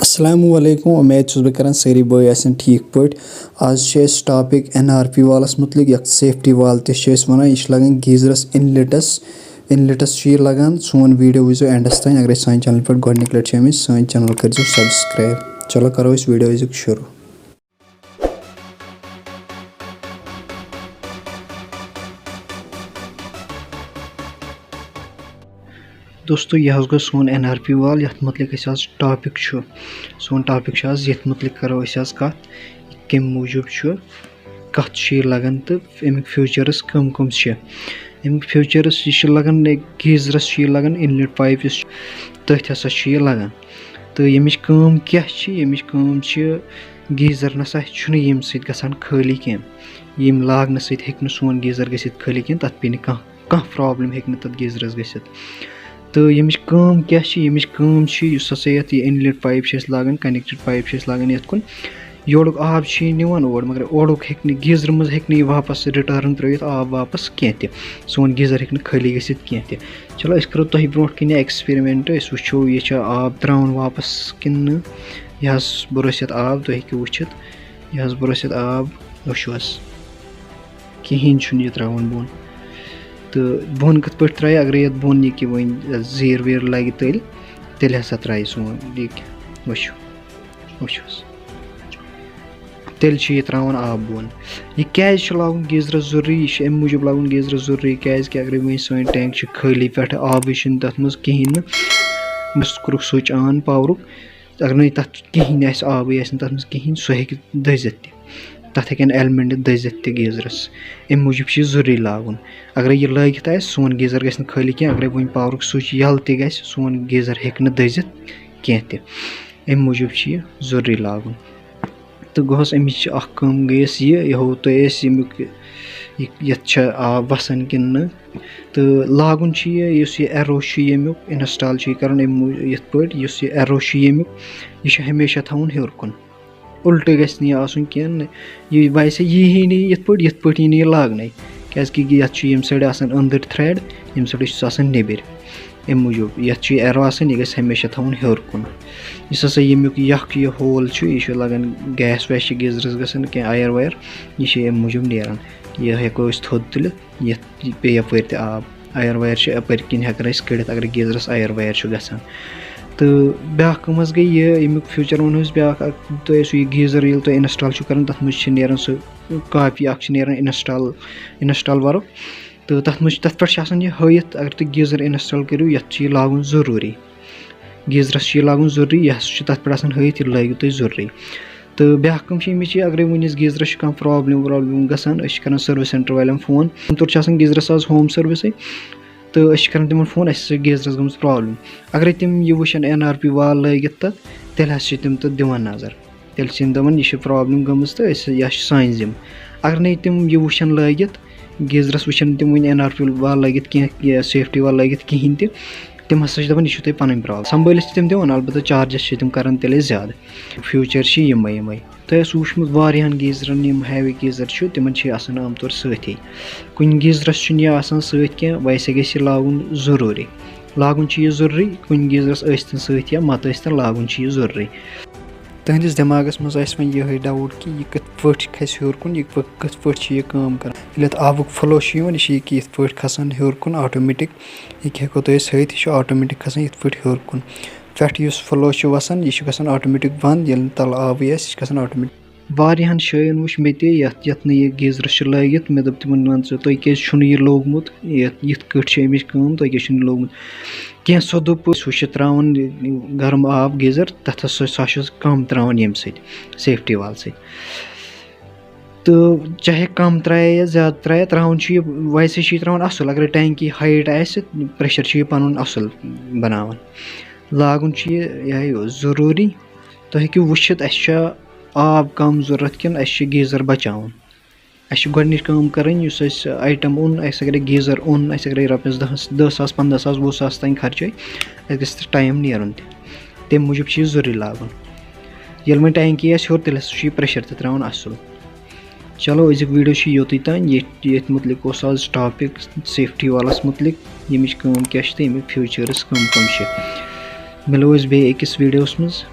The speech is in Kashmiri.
अस्सलामुअलैकुम उम्मीद छुस बह करान सारी बॉय आसन ठीक पट आज टॉपिक NRP वालस मुतलिक यथ सेफ्टी वाल वन यह लगान गीजरस इनलेटस लगान सोन वीडियो वो एंडस तान अगर सान चैनल पे गोडनिक लट सान चैनल कर सब्सक्राइब। चलो करो इस वीडियो शुरू। दोस्तों यह गो सोन NRP वाल यथ मुतलिक टॉपिक सोन टॉपिक यथ मुतलिक करो कत कम मूजूब कत लगान तो अमिक फ्यूचर्स कम अमिक फ्यूचर्स यह लगान गीजरस लगान इनलेट पाइप तथ हसा लगान तो यमिच काम क्या गीजर नसा यम सत खाली कह यम लागन सत सोन गीजर गसित खाली कह तथ पे कह प्रॉब्लम हेक तथ गीजरस गसित। तो यमिच काम क्या हसा ये इनलेट पाइप लागान कनेक्टेड पाइप लागान ये कुन योड़ुक आब निवान ओर मगर ओड़ुक हेक गीजर मज हेक वापस रिटर्न त्रित आब वापस कह सोन गीजर हेक खाली गसित कह। चलो अस करो तुह ब्रोट कन एक्सपेरिमेंट वो यह आब त्रावन वापस किन यह बरसित आब तुह हेकु वुचित यह बरसित आब वो कहें यह त्रावन बोन तो बोन कत पे त्राय अगर ये बोन यह वन जीर वीर लगे तेल हसा त्राय सोन वो तेल यह त्रावन आब बोन यह क्या लागून गीजरस जरूरी यह अम मूजूब लागून गीजरस जरूरी क्या अगर वो सन टैंक खाली पे आब तथ मज कहें बस कोरुक स्विच ऑन पावरुक अगर न तथ कहें आब तथ मज कहें सह हेक दजित तथ हेकन एलिमेंट दजित गीजरस अम मूजूब जरूरी लागून अगर यह लगित सोन गीजर गि खाली कह अगर वन पावरुक स्विच यल त सोन गीजर हेक दजित कह अम मूजूब यह जरूरी लागून। तो गोस अमिच कम गईस यह हो तो ये आब वसान कि तो लागून यह एरो यमुक इंस्टॉल कर ये पे एरो यमुक यह हमेशा थवन हेर कुन उल्ट गि आसन कह यह वैसे यही नहीं ये पे यह लागन क्या ये साइड अंदर थ्रेड यम साइड नबर अम मूजूब ये एरो यह गि हमेशा थवन हेर कुन इस हसा यमुक यह होल यह लगान गैस वैस गीजरस गसन क्या आयर वायर यह अम मूजूब नेरान यह हेको थोद तुल ये पे यपर आब आयर वायर अपर किन हेकान कड़ित अगर गीजरस आयर वायर गसान। तो ब्या कम गई यमुक फ्यूचर वन ब्या तो यह गीजर ये तुम इंस्टॉल कर तथ मज नेरान सह कापी नेरान इंस्टॉल वर्क तो तथ मज तथ पे यह हयत अगर तुम गीजर इंस्टॉल करो ये लागून जरूरी गीजरस लागून जरूरी यह तथ पे हयत यह लगे तुम जरूरी। तो ब्या कम अगर वनिस गीजरस कह प्रॉब्लम गसान सर्विस सेंटर वाले फोन तुर गीजरस आज होम सर्विस तो कर तिमन फोन गीजरस गम प्रॉब्लम अगर तिम यह वुचन NRP वाल लगित तथ तेल तिम तो दिवान नजर तेल दपान यह प्रॉब्लम गम तो यह सान जिम अगर नहीं तिम यह वुचन लगित गीजरस वुचन तिम वन NRP वाल लगित कह सेफ्टी वाल लगित कहें तिम हसा दपान यह तुम पन प्रॉब्लम संभालित तिम दिवान अलबत्ता चार्जस तिम करान तेल ज्यादा फ्यूचर यम तो वुचमुत वारियान गीजरन यम हैवी गीजर तिमन आम तौर सही कुन गीजरस यह सत कह वैसे गि लागून जरूरी यह जरूरी कुन गीजरस स्तन सत या मत स्तन लागून यह जरूरी। तुहंदिस दिमागस मज वो यह डाउट कि यह कत पे खस हेर कुन यह कत पे काम कर ये आबुक फ्लो यह कि ये पे खसान हेर कुन ऑटोमेटिक यह हेको तुम सत यह ऑटोमेटिक खसान ये पे हेर कुन पे फ्लो वसान यह गसान ऑटोमेटिक बंद ये तल आब यह ऑटोमेटिक वारियान शायन वुच मे यथ यह गीजरस लगित मे दप तिमन वन तुह क्या लोगमुत यथ कट अमिच काम तुह क्या लोगमुत कह सो दोप सह त्रावन गर्म आब गीजर तथ सह कम त्रावन यम सेफ्टी वाल तो चाहे कम त्राया या ज्यादा त्राया त्रावन वैसे त्रावन असल अगर टैंकी हाइट प्रेशर यह पन असल बनावान लागून यह जरूरी तुह हेकु वुचित आब कम जरूरत किन गीजर बचावन गोडनिच काम करन आइटम ओन अगर गीजर ओन अगर रपस 10,000 15,000 20,000 तान खर्च गि टाइम नेरन तम मूजूब जरूरी लागून ये वो टैंकी हेर तेल प्रेशर त्रावन असल। चलो अजुक वीडियो योत तान ये मुतलिक आज टॉपिक सेफ्टी वालस मुतलिक यमिच काम क्या तो यमिक फ्यूचर्स कम मिलो बे अकिस वीडियोस मज।